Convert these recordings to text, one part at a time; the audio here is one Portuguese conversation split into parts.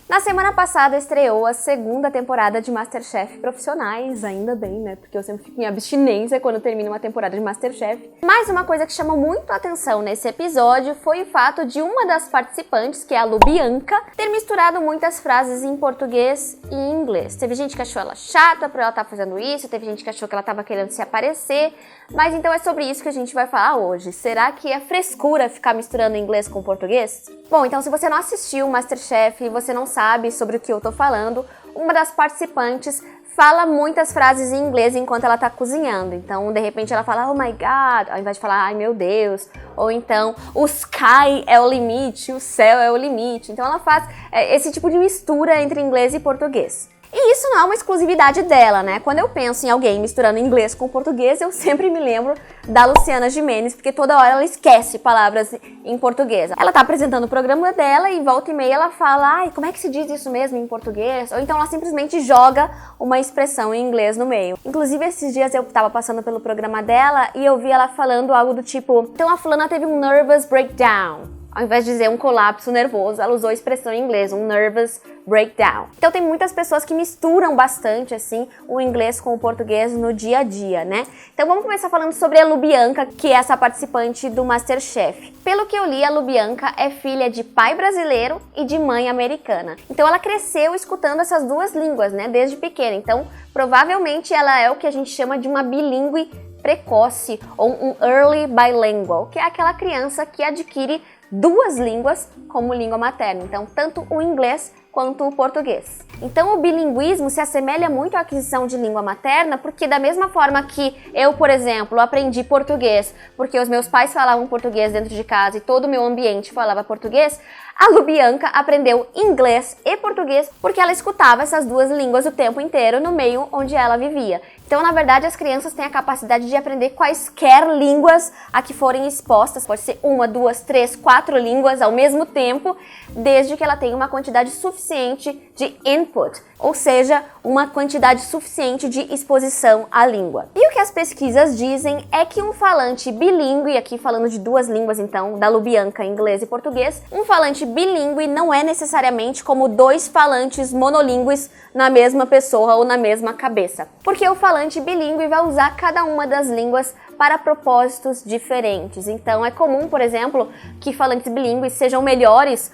Na semana passada estreou a segunda temporada de MasterChef Profissionais, ainda bem, né? Porque eu sempre fico em abstinência quando termina uma temporada de MasterChef. Mas uma coisa que chamou muito a atenção nesse episódio foi o fato de uma das participantes, que é a Lubianka, ter misturado muitas frases em português e em inglês. Teve gente que achou ela chata por ela estar fazendo isso, teve gente que achou que ela estava querendo se aparecer, mas então é sobre isso que a gente vai falar hoje. Será que é frescura ficar misturando inglês com português? Bom, então se você não assistiu o MasterChef e você não sabe sobre o que eu tô falando, uma das participantes fala muitas frases em inglês enquanto ela tá cozinhando. Então, de repente, ela fala, oh my God, ao invés de falar, ai meu Deus. Ou então, o sky é o limite, o céu é o limite. Então, ela faz esse tipo de mistura entre inglês e português. E isso não é uma exclusividade dela, né? Quando eu penso em alguém misturando inglês com português, eu sempre me lembro da Luciana Gimenez, porque toda hora ela esquece palavras em português. Ela tá apresentando o programa dela e volta e meia ela fala, ai, como é que se diz isso mesmo em português? Ou então ela simplesmente joga uma expressão em inglês no meio. Inclusive, esses dias eu tava passando pelo programa dela e eu vi ela falando algo do tipo, então a fulana teve um nervous breakdown. Ao invés de dizer um colapso nervoso, ela usou a expressão em inglês, um nervous breakdown. Então tem muitas pessoas que misturam bastante, assim, o inglês com o português no dia a dia, né? Então vamos começar falando sobre a Lubianka, que é essa participante do MasterChef. Pelo que eu li, a Lubianka é filha de pai brasileiro e de mãe americana. Então ela cresceu escutando essas duas línguas, né, desde pequena. Então provavelmente ela é o que a gente chama de uma bilíngue precoce, ou um early bilingual, que é aquela criança que adquire duas línguas como língua materna, então tanto o inglês quanto o português. Então o bilinguismo se assemelha muito à aquisição de língua materna, porque da mesma forma que eu, por exemplo, aprendi português porque os meus pais falavam português dentro de casa e todo o meu ambiente falava português, a Lubianka aprendeu inglês e português porque ela escutava essas duas línguas o tempo inteiro no meio onde ela vivia. Então, na verdade, as crianças têm a capacidade de aprender quaisquer línguas a que forem expostas. Pode ser uma, duas, três, quatro línguas ao mesmo tempo, desde que ela tenha uma quantidade suficiente de input, ou seja, uma quantidade suficiente de exposição à língua. E o que as pesquisas dizem é que um falante bilíngue, aqui falando de duas línguas então, da Lubianka, inglês e português, um falante bilíngue não é necessariamente como dois falantes monolíngues na mesma pessoa ou na mesma cabeça. Porque o falante bilíngue vai usar cada uma das línguas para propósitos diferentes. Então é comum, por exemplo, que falantes bilíngues sejam melhores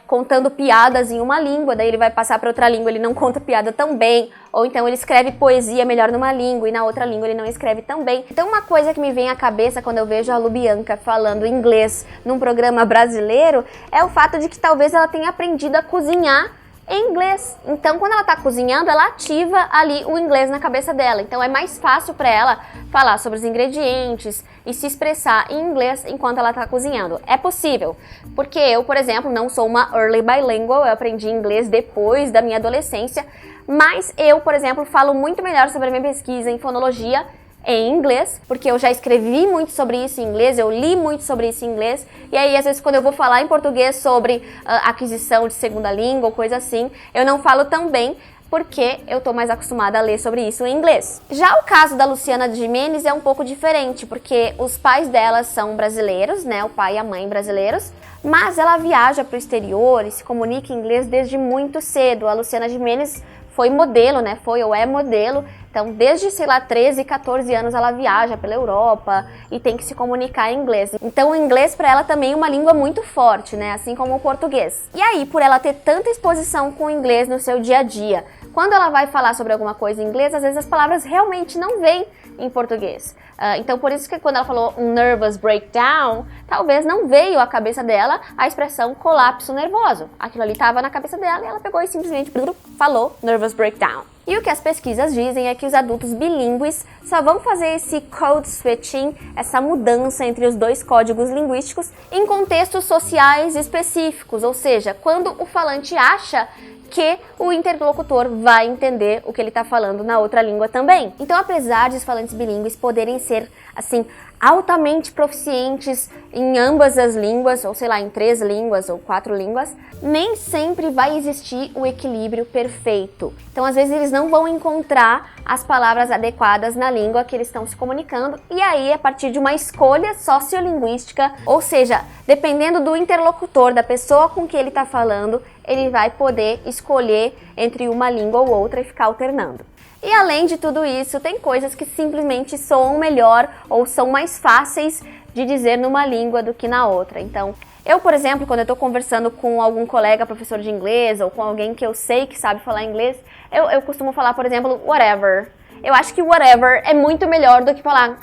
contando piadas em uma língua, daí ele vai passar para outra língua, ele não conta piada tão bem, ou então ele escreve poesia melhor numa língua e na outra língua ele não escreve tão bem. Então uma coisa que me vem à cabeça quando eu vejo a Lubianka falando inglês num programa brasileiro é o fato de que talvez ela tenha aprendido a cozinhar em inglês. Então, quando ela tá cozinhando, ela ativa ali o inglês na cabeça dela. Então, é mais fácil para ela falar sobre os ingredientes e se expressar em inglês enquanto ela tá cozinhando. É possível, porque eu, por exemplo, não sou uma early bilingual, eu aprendi inglês depois da minha adolescência, mas eu, por exemplo, falo muito melhor sobre a minha pesquisa em fonologia em inglês, porque eu já escrevi muito sobre isso em inglês, eu li muito sobre isso em inglês, e aí às vezes quando eu vou falar em português sobre aquisição de segunda língua ou coisa assim, eu não falo tão bem, porque eu tô mais acostumada a ler sobre isso em inglês. Já o caso da Luciana Gimenez é um pouco diferente, porque os pais dela são brasileiros, né, o pai e a mãe brasileiros, mas ela viaja para o exterior e se comunica em inglês desde muito cedo. A Luciana Gimenez foi modelo, né, foi ou é modelo, então desde, sei lá, 13, 14 anos ela viaja pela Europa e tem que se comunicar em inglês. Então o inglês para ela também é uma língua muito forte, né, assim como o português. E aí, por ela ter tanta exposição com o inglês no seu dia a dia, quando ela vai falar sobre alguma coisa em inglês, às vezes as palavras realmente não vêm em português. Então por isso que quando ela falou um nervous breakdown, talvez não veio à cabeça dela a expressão colapso nervoso. Aquilo ali estava na cabeça dela e ela pegou e simplesmente falou nervous breakdown. E o que as pesquisas dizem é que os adultos bilíngues só vão fazer esse code switching, essa mudança entre os dois códigos linguísticos, em contextos sociais específicos, ou seja, quando o falante acha que o interlocutor vai entender o que ele está falando na outra língua também. Então, apesar de os falantes bilíngues poderem ser, assim, altamente proficientes em ambas as línguas, ou sei lá, em 3 línguas ou 4 línguas, nem sempre vai existir o equilíbrio perfeito. Então, às vezes, eles não vão encontrar as palavras adequadas na língua que eles estão se comunicando, e aí, a partir de uma escolha sociolinguística, ou seja, dependendo do interlocutor, da pessoa com que ele está falando, ele vai poder escolher entre uma língua ou outra e ficar alternando. E além de tudo isso, tem coisas que simplesmente soam melhor ou são mais fáceis de dizer numa língua do que na outra. Então, eu, por exemplo, quando eu estou conversando com algum colega professor de inglês ou com alguém que eu sei que sabe falar inglês, eu costumo falar, por exemplo, whatever. Eu acho que whatever é muito melhor do que falar,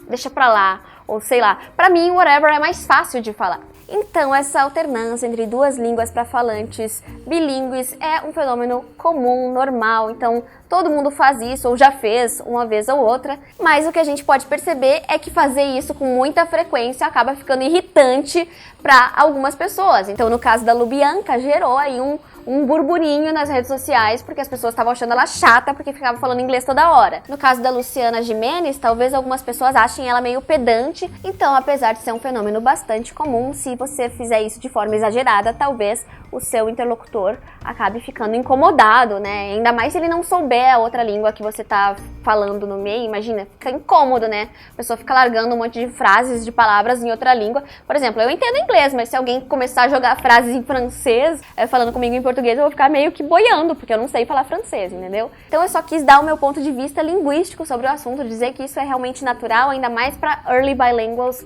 deixa pra lá, ou sei lá. Pra mim, whatever é mais fácil de falar. Então, essa alternância entre duas línguas para falantes bilíngues é um fenômeno comum, normal. Então, todo mundo faz isso ou já fez uma vez ou outra. Mas o que a gente pode perceber é que fazer isso com muita frequência acaba ficando irritante para algumas pessoas. Então, no caso da Lubianca, gerou aí um burburinho nas redes sociais, porque as pessoas estavam achando ela chata porque ficava falando inglês toda hora. No caso da Luciana Gimenez, talvez algumas pessoas achem ela meio pedante. Então, apesar de ser um fenômeno bastante comum, se você fizer isso de forma exagerada, talvez o seu interlocutor acabe ficando incomodado, né? Ainda mais se ele não souber a outra língua que você tá falando no meio, imagina, fica incômodo, né? A pessoa fica largando um monte de frases, de palavras em outra língua. Por exemplo, eu entendo inglês, mas se alguém começar a jogar frases em francês, falando comigo em português, eu vou ficar meio que boiando, porque eu não sei falar francês, entendeu? Então eu só quis dar o meu ponto de vista linguístico sobre o assunto, dizer que isso é realmente natural, ainda mais para early bilinguals,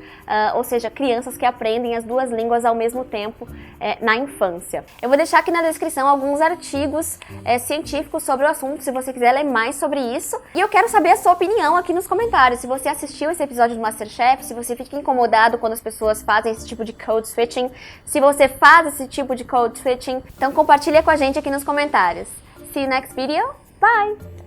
ou seja, crianças que aprendem as duas línguas ao mesmo tempo na infância. Eu vou deixar aqui na descrição alguns artigos científicos sobre o assunto, se você quiser ler mais sobre isso. E eu quero saber a sua opinião aqui nos comentários. Se você assistiu esse episódio do MasterChef, se você fica incomodado quando as pessoas fazem esse tipo de code switching, se você faz esse tipo de code switching, então compartilha com a gente aqui nos comentários. See you next video. Bye!